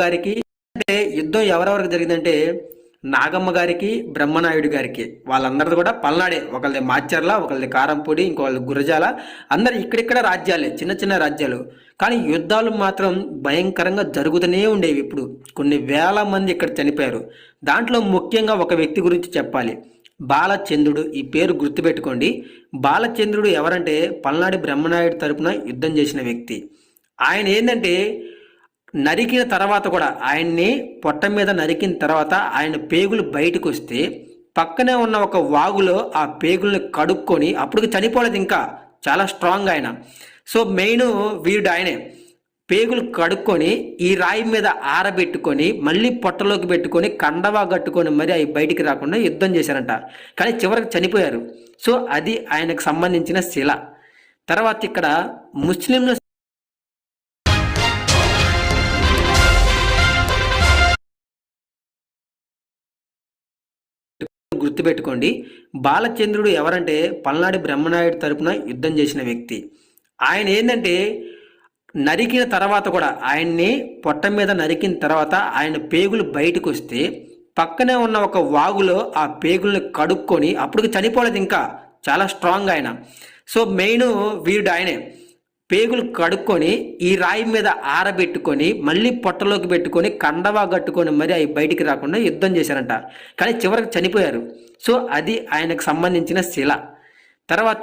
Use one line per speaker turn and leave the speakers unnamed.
గారికి అంటే యుద్ధం ఎవరెవరికి జరిగిందంటే నాగమ్మ గారికి బ్రహ్మనాయుడు గారికి వాళ్ళందరిది కూడా పల్నాడే. ఒకళ్ళది మాచర్ల, ఒకళ్ళది కారంపొడి, ఇంకోళ్ళది గురజాల. అందరు ఇక్కడిక్కడ రాజ్యాలే, చిన్న చిన్న రాజ్యాలు. కానీ యుద్ధాలు మాత్రం భయంకరంగా జరుగుతూనే ఉండేవి. ఇప్పుడు కొన్ని వేల మంది ఇక్కడ చనిపోయారు. దాంట్లో ముఖ్యంగా ఒక వ్యక్తి గురించి చెప్పాలి, బాలచంద్రుడు. ఈ పేరు గుర్తుపెట్టుకోండి. బాలచంద్రుడు ఎవరంటే పల్నాడి బ్రహ్మనాయుడు తరపున యుద్ధం చేసిన వ్యక్తి. ఆయన ఏంటంటే నరికిన తర్వాత కూడా ఆయన్ని పొట్ట మీద నరికిన తర్వాత ఆయన పేగులు బయటకు వస్తే పక్కనే ఉన్న ఒక వాగులో ఆ పేగుల్ని కడుక్కొని, అప్పుడు చనిపోలేదు, ఇంకా చాలా స్ట్రాంగ్ ఆయన. సో మెయిన్ వీరుడు ఆయనే. పేగులు కడుక్కొని ఈ రాయి మీద ఆరబెట్టుకొని మళ్ళీ పొట్టలోకి పెట్టుకొని కండవా కట్టుకొని మరి అవి బయటికి రాకుండా యుద్ధం చేశారంట. కానీ చివరికి చనిపోయారు. సో అది ఆయనకు సంబంధించిన శిల. తర్వాత ఇక్కడ ముస్లింల గుర్తుపెట్టుకోండి. బాలచంద్రుడు ఎవరంటే పల్నాడి బ్రహ్మనాయుడు తరపున యుద్ధం చేసిన వ్యక్తి. ఆయన ఏంటంటే నరికిన తర్వాత కూడా ఆయన్ని పొట్ట మీద నరికిన తర్వాత ఆయన పేగులు బయటకు వస్తే పక్కనే ఉన్న ఒక వాగులో ఆ పేగుల్ని కడుక్కొని, అప్పుడు చనిపోలేదు, ఇంకా చాలా స్ట్రాంగ్ ఆయన. సో మెయిన్ వీరుడు ఆయనే. పేగులు కడుక్కొని ఈ రాయి మీద ఆరబెట్టుకొని మళ్ళీ పొట్టలోకి పెట్టుకొని కండవా కట్టుకొని మరి అవి బయటికి రాకుండా యుద్ధం చేశారంట. కానీ చివరికి చనిపోయారు. సో అది ఆయనకు సంబంధించిన శిల. తర్వాత